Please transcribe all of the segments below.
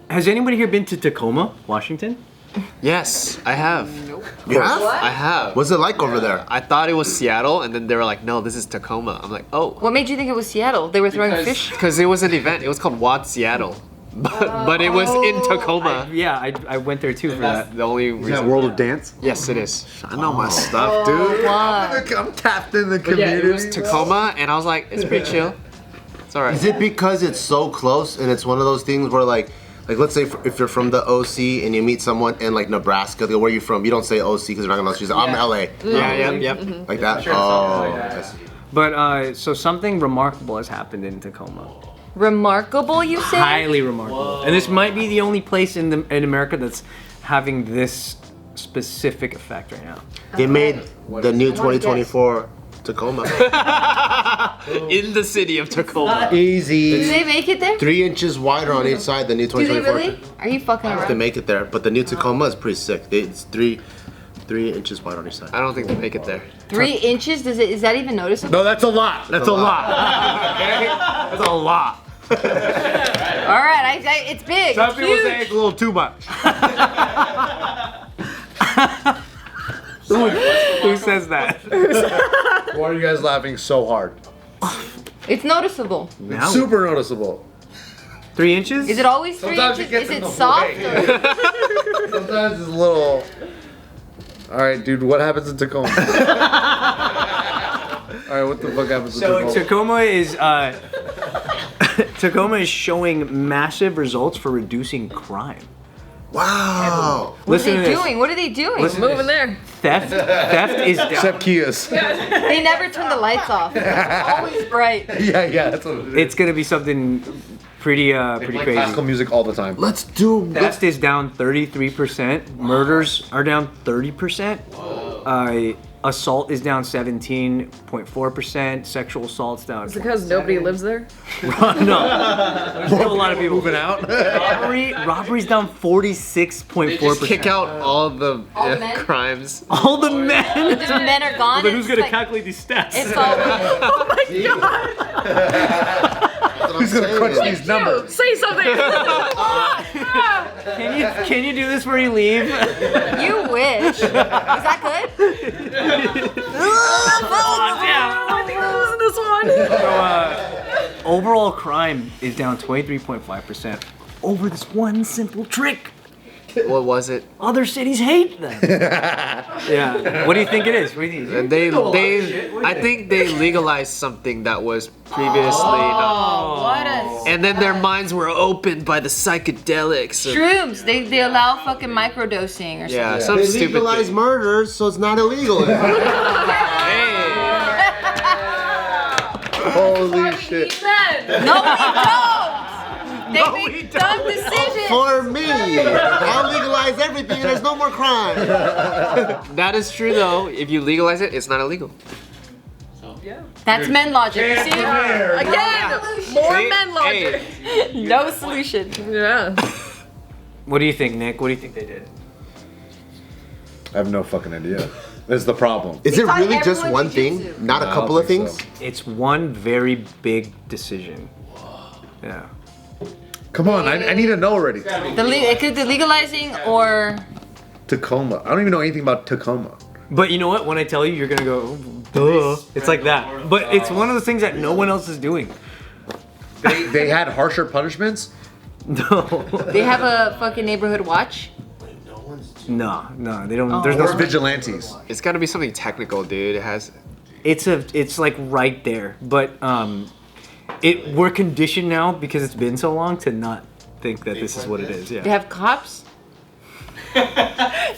Has anybody here been to Tacoma, Washington? Yes, I have. Nope. You have? I have. What's it like over there? I thought it was Seattle, and then they were like, no, this is Tacoma. I'm like, oh. What made you think it was Seattle? They were throwing fish? Because it was an event. It was called WOD Seattle. But it was in Tacoma. I went there too for that. The only Is that reason. World of Dance? Yes, it is. I know my stuff, dude. Wow. I'm tapped in the But yeah, community. it was Tacoma, and I was like, it's pretty chill. It's alright. Is it because it's so close and it's one of those things where like let's say if you're from the OC and you meet someone in like Nebraska, they go, where are you from? You don't say OC because they're not gonna know. You say, I'm LA. Yep. Like that? Sure, Oh. something like that. But so something remarkable has happened in Tacoma. Remarkable, you say? Highly remarkable. And this might be the only place in America that's having this specific effect right now. They made the new 2024 Tacoma. In the city of Tacoma. Easy. Do they make it there? 3 inches wider on each side, the new Do they 2024. really? Are you fucking They around? make it there, but the new Tacoma is pretty sick. It's 3 inches wide on each side. I don't think they make it there. 3 inches? Is that even noticeable? No, that's a lot. That's a lot. That's a lot. Alright, it's big. Some It's people huge. say it's a little too much. Who says that? Why are you guys laughing so hard? It's noticeable. Now, Super noticeable. 3 inches? Is it always 3 Sometimes inches? it gets Is in it the soft? way. Or? Sometimes it's a little. All right, dude. What happens in Tacoma? All right, what the fuck happens in So Tacoma? Tacoma is showing massive results for reducing crime. Wow. What are Listen they to this. doing? What are they doing? Listen to Moving this. there. Theft is down. Except Kias. They never turn the lights off. It's always bright. yeah, that's what it is. It's gonna be something pretty Play crazy. classical music all the time. Let's do Theft is down 33%. Murders are down 30%. Assault is down 17.4%. Sexual assault's down. Is it because nobody lives there? No, there's still a lot of people moving out. Robbery's down 46.4%. Just kick out all the All the men? crimes. all the men. Just men are gone. But who's it's gonna like- calculate these stats? It's all women. Oh my god! Who's gonna crunch these numbers? Say something! Can you do this before you leave? You wish. Is that good? Oh, damn. I think this is this one. Overall crime is down 23.5% over this one simple trick. What was it? Other cities hate them. Yeah. What do you think it is? What do you think? And I think they legalized something that was previously not. What a And then their minds were opened by the psychedelics. shrooms. They allow fucking microdosing or something. Yeah, some They stupid legalize thing. murders, so it's not illegal. Holy shit. No, we don't. They make dumb decisions. For me, I'll legalize everything and there's no more crime. That is true though. If you legalize it, it's not illegal. That's men logic. You see? Again! More See? men logic. No solution. Yeah. What do you think, Nick? What do you think they did? I have no fucking idea. That's the problem. Is it taught really just everyone one thing? jujitsu. Not a I couple don't of think things? so. It's one very big decision. Yeah. Come on, I need to know already. It could be legalizing or Tacoma. I don't even know anything about Tacoma. But you know what? When I tell you, you're gonna go, duh. It's like that. But it's one of those things that no one else is doing. They had harsher punishments? No. they have a fucking neighborhood watch. No, they don't. There's Or no. vigilantes? It's got to be something technical, dude. It has. It's like right there, but we're conditioned now because it's been so long to not think that this is what it is. They Yeah. have cops.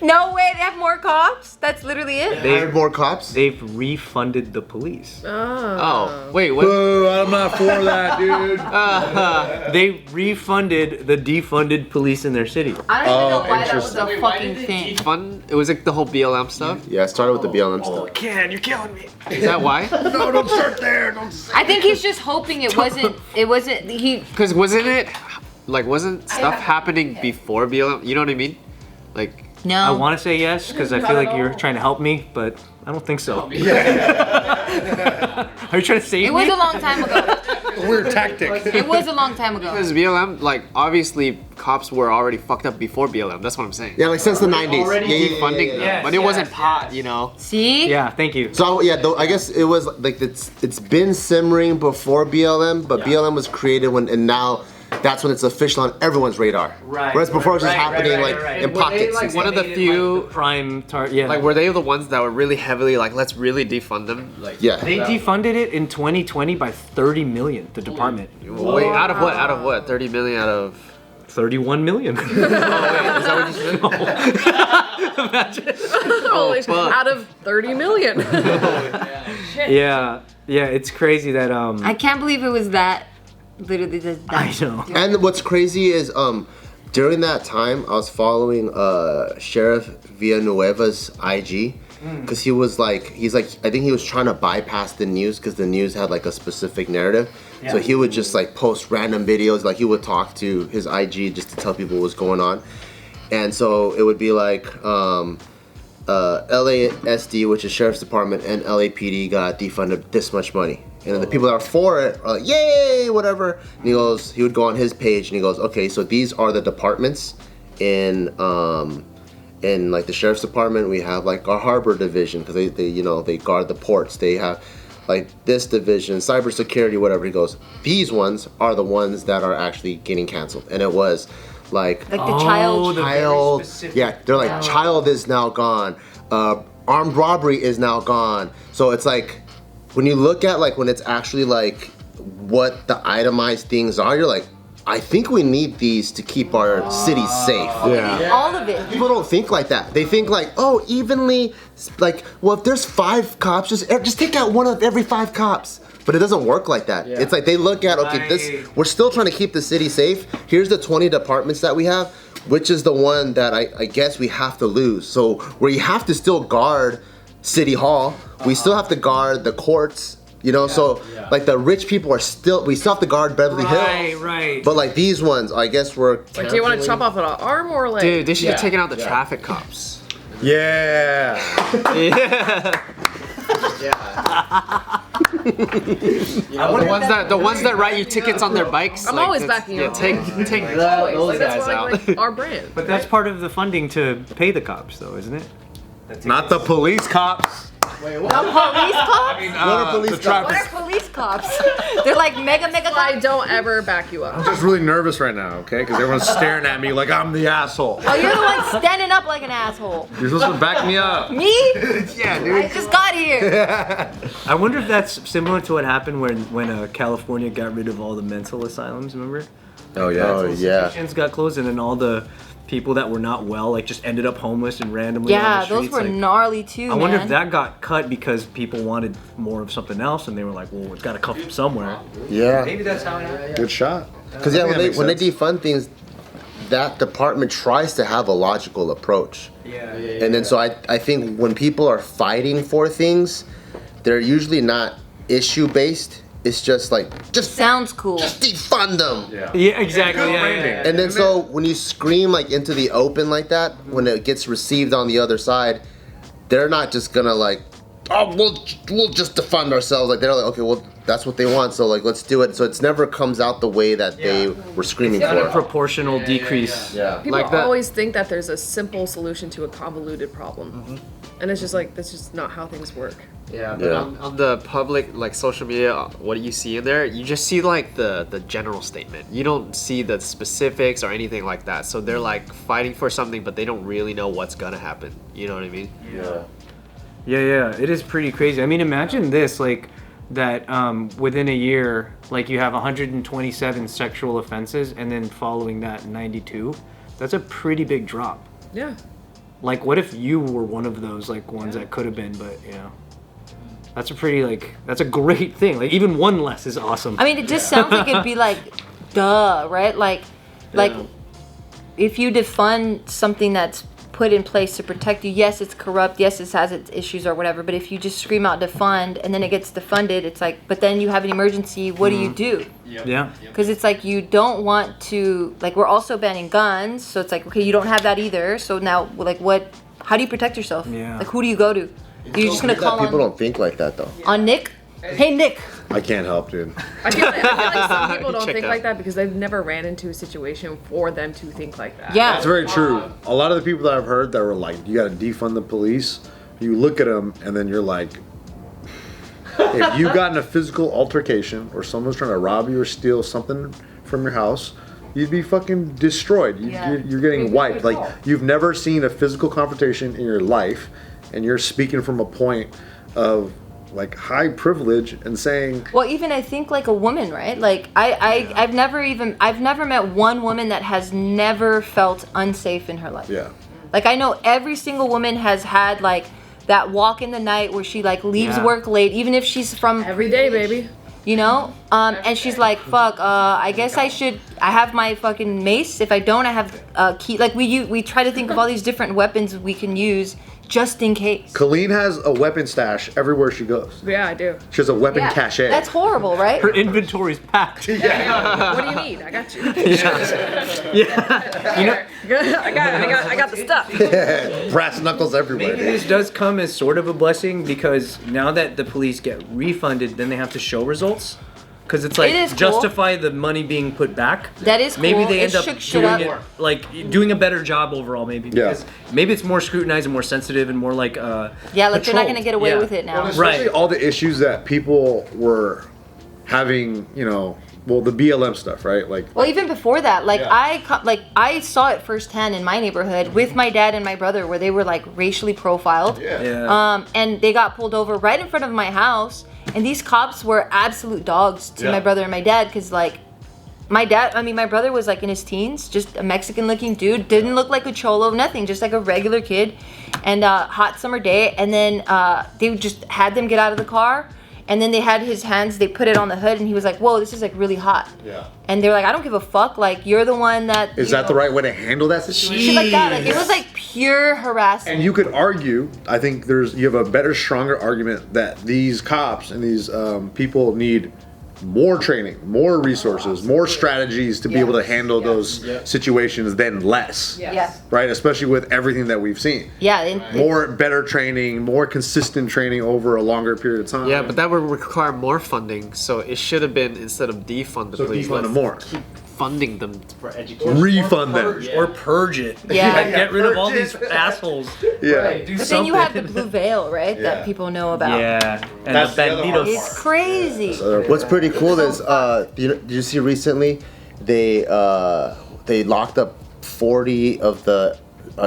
No way, they have more cops? That's literally it? They hired more cops? They've refunded the police. Oh, wait, what? Boo, I'm not for that, dude. They refunded the defunded police in their city. I don't even know why that was interesting. a fucking thing. Fun? It was like the whole BLM stuff. Yeah, it started with the BLM stuff. Ken, you're killing me. Is that why? No, don't start there. Don't I think he's just hoping it wasn't he Because wasn't stuff happening before BLM? You know what I mean? Like, no. I want to say yes because I feel like you're trying to help me, but I don't think so. Are you trying to save It me? was a long time ago. Weird tactic. It was a long time ago. Because BLM, like, obviously, cops were already fucked up before BLM. That's what I'm saying. Yeah, like since the 90s. Already Defunding them, Yes, but it wasn't yes, pot, yes. you know. See? Yeah, thank you. So yeah, though I guess it was like it's been simmering before BLM, but BLM was created when, and now that's when it's official on everyone's radar. Right. Whereas before it was just Right, happening right, like right, in right. Were they, pockets. like, One of the made it, few- like, the prime target. Yeah. Like, were they the ones that were really heavily like, let's really defund them? Like, Yeah. They defunded it in 2020 by 30 million. The department. wait, out of what? Out of what? 30 million out of. 31 million. Oh, wait, is that what you said? Holy fuck. out of 30 million. Yeah, it's crazy that I can't believe it was that. Literally just that. I know. And what's crazy is during that time I was following Sheriff Villanueva's IG because he's like I think he was trying to bypass the news because the news had like a specific narrative. So he would just like post random videos, like he would talk to his IG just to tell people what was going on. And so it would be like LASD, which is Sheriff's Department, and LAPD got defunded this much money. And then the people that are for it are like, yay, whatever. And he would go on his page and he goes, okay, so these are the departments in like the Sheriff's Department. We have like our harbor division because they guard the ports. They have like this division, cybersecurity, whatever. He goes, these ones are the ones that are actually getting canceled. And it was like Like the child. the very child, specific- yeah, they're like child is now gone, armed robbery is now gone. So it's like when you look at like when it's actually like what the itemized things are, you're like, I think we need these to keep our city safe. Yeah. All of it. People don't think like that. They think like, oh, evenly, like, well, if there's 5 cops, just take out one of every 5 cops. But it doesn't work like that. It's like they look at, okay, we're still trying to keep the city safe. Here's the 20 departments that we have. Which is the one that I guess we have to lose? So where you have to still guard City Hall, we still have to guard the courts. So like the rich people we still have to guard Beverly Hills. Right. But like these ones, I guess we're. Like, do you want to chop off an arm or like? Dude, they should have taken out the traffic cops. Yeah. The ones that write you tickets on their bikes. I'm like, always that's- backing you up. Take Always. those Like, that's guys why I out. like our brand. But that's part of the funding to pay the cops, though, isn't it? Not the police cops. Police cops? What are police the What traffic. are police cops? They're like mega I cops. don't ever back you up. I'm just really nervous right now, okay? Because everyone's staring at me like I'm the asshole. Oh, you're the one standing up like an asshole. You're supposed to back me up. Me? Yeah, I just got here. I wonder if that's similar to what happened when California got rid of all the mental asylums, remember? Oh yeah. Oh yeah. Institutions got closed, and then all the people that were not well, like, just ended up homeless and randomly on Yeah, the streets. those were like, gnarly too, I wonder man. if that got cut because people wanted more of something else, and they were like, well, it's got to come from somewhere. Yeah. Maybe that's how it happened. Good shot. Because I think that when they makes sense. defund things, that department tries to have a logical approach. Yeah. And then so I think when people are fighting for things, they're usually not issue based. It's just like just Sounds cool. defund them. Yeah, exactly. Yeah. And then so when you scream like into the open like that, when it gets received on the other side, they're not just gonna like, oh, we'll just defund ourselves. Like they're like, okay, well that's what they want, so like let's do it. So it never comes out the way that they were screaming Not a for. proportional decrease. Yeah. People Like that. always think that there's a simple solution to a convoluted problem. And it's just like, that's just not how things work. Yeah, but Yeah. on the public, like social media, what do you see in there? You just see like the general statement. You don't see the specifics or anything like that. So they're like fighting for something, but they don't really know what's gonna happen. You know what I mean? Yeah. It is pretty crazy. I mean, imagine this, like, that within a year, like, you have 127 sexual offenses, and then following that, 92. That's a pretty big drop. Yeah. Like, what if you were one of those, like, ones that could have been, but, that's a pretty, like, that's a great thing. Like, even one less is awesome. I mean, it just sounds like it'd be like, duh, right? Like, if you defund something that's put in place to protect you, yes, it's corrupt, yes, it has its issues or whatever, but if you just scream out defund and then it gets defunded, it's like, but then you have an emergency, what do you do? Yeah. Because it's like you don't want to, like, we're also banning guns, so it's like, okay, you don't have that either, so now, like, how do you protect yourself? Yeah. Like, who do you go to? You're just gonna call People on don't think like that though. Nick? Hey, Nick. I can't help, dude. I feel like some people don't Check think out. like that because they've never ran into a situation for them to think like that. Yeah. It's very true. A lot of the people that I've heard that were like, you gotta defund the police, you look at them and then you're like, if you got in a physical altercation or someone's trying to rob you or steal something from your house, you'd be fucking destroyed. You're getting wiped. Like, you've never seen a physical confrontation in your life, and you're speaking from a point of like high privilege and saying, Well, even I think like a woman, right? Like I've never met one woman that has never felt unsafe in her life. yeah. Like I know every single woman has had like that walk in the night where she like leaves Yeah. work late, even if she's from Every day, baby. you know, and she's like, fuck, I guess I have my fucking mace. If I don't, I have a key. Like we try to think of all these different weapons we can use just in case. Kalyne has a weapon stash everywhere she goes. Yeah, I do. She has a weapon Yeah, cache. that's horrible, right? Her inventory's packed. What do you need? I got you. Yeah. You know, I got the stuff. Brass knuckles everywhere. maybe this does come as sort of a blessing because now that the police get refunded, then they have to show results. Because it's like It is cool. justify the money being put back. That is Maybe cool. they It end up shook shit doing up. it like doing a better job overall. Maybe because maybe it's more scrutinized and more sensitive and more like Yeah, like they're not gonna controlled. get away Yeah. with it now. Especially Right. all the issues that people were having, you know, well, the BLM stuff, right? Like, Well, even before that, like Yeah. I saw it firsthand in my neighborhood with my dad and my brother, where they were like racially profiled. Yeah. And they got pulled over right in front of my house, and these cops were absolute dogs to Yeah. my brother and my dad, because like my brother was like in his teens, just a Mexican looking dude, didn't look like a cholo, nothing, just like a regular kid, and hot summer day, and then they just had them get out of the car. And then they had his hands, they put it on the hood, and he was like, whoa, this is like really hot. Yeah. And they're like, I don't give a fuck, like, you're the one that... is you that the know, right way to handle that situation? Shit like that. Like, it was like pure harassment. And you could argue, I think you have a better, stronger argument that these cops and these people need more training, more resources, more strategies to be able to handle those situations than less. Yeah. Right? Especially with everything that we've seen. Yeah. and- More better training, more consistent training over a longer period of time. Yeah, but that would require more funding. So it should have been, instead of defund the So police, defund them more. keep funding them for education. Refund them. Or purge it. Yeah. Like, get rid of all purge these it. assholes. Yeah. Do But something. then you have the blue veil, right? Yeah. That people know about. Yeah. And That's the the other hard banditos. It's crazy. What's pretty cool is, did you see recently they locked up 40 of the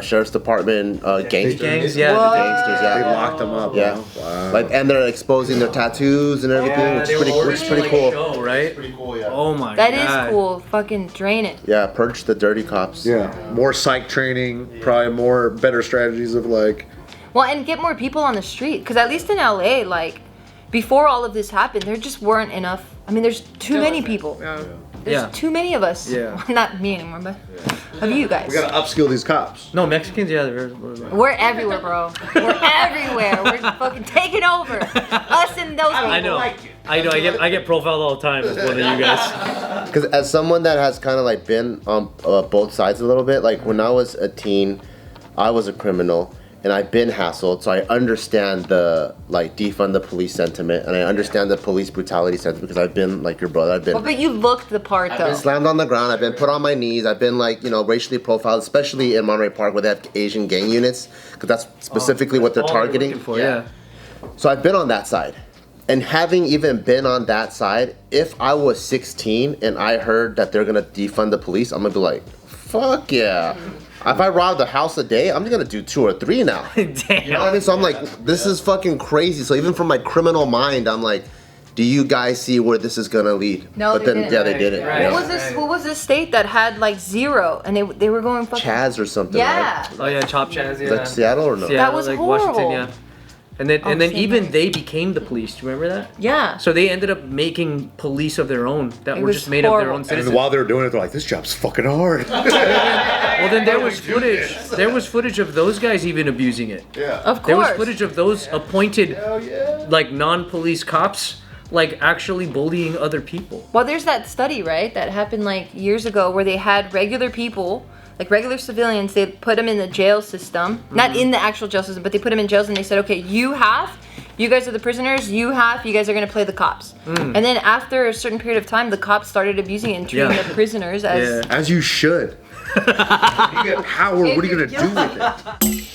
sheriff's department gangsters. Gangs, yeah. What? the Gangsters, They yeah. locked them up. Yeah. Wow. Like, and they're exposing their tattoos and everything, Yeah, which they is were pretty, which is pretty ordering, cool. like, show, right? Pretty cool, yeah. Oh my That god. is cool. Fucking drain it. Yeah, purge the dirty cops. Yeah. More psych training, probably more better strategies of like, Well, and get more people on the street. Because at least in LA, like, before all of this happened, there just weren't enough. I mean, there's too many people. Yeah. There's Yeah. too many of us. Yeah. Not me anymore, but of you guys. we gotta upskill these cops. No, Mexicans, yeah. They're, We're everywhere, bro. We're everywhere. We're fucking taking over. Us and those people. I know. I get profiled all the time as one of you guys. Because as someone that has kind of like been on both sides a little bit, like when I was a teen, I was a criminal and I've been hassled, so I understand the like defund the police sentiment, and I understand the police brutality sentiment because I've been like your brother. I've been. Well, but you looked the part I've though. been slammed on the ground. I've been put on my knees. I've been like, racially profiled, especially in Monterey Park where they have Asian gang units, because that's specifically what they're All they're targeting. looking for, yeah. So I've been on that side. And having even been on that side, if I was 16 and I heard that they're gonna defund the police, I'm gonna be like, fuck yeah. If I robbed a house a day, I'm gonna do 2 or 3 now. Damn. You know what I mean? So I'm like, this is fucking crazy. So even from my criminal mind, I'm like, do you guys see where this is gonna lead? No, but they then didn't. yeah, they didn't. Right. Yeah. What was this state that had like 0 and they were going fucking Chaz or something, Yeah. right? Oh yeah, Chop Chaz, yeah. Like Seattle or no? Seattle, That was like horrible. Washington, yeah. And then Oh, same even way. they became the police. Do you remember that? Yeah. So they ended up making police of their own that It were was just made of their horrible. own And citizens. And while they were doing it, they're like, this job's fucking hard. Well, then there was footage. There was footage of those guys even abusing it. Yeah. Of There was course. footage of those appointed, like non-police cops, like actually bullying other people. Well, there's that study, right, that happened like years ago where they had regular people, like regular civilians, they put them in the jail system, not in the actual jail system, but they put them in jails and they said, okay, you have You guys are the prisoners. You guys are gonna play the cops. And then after a certain period of time, the cops started abusing it and treating the prisoners as As you should. You get power. What are you gonna do with it?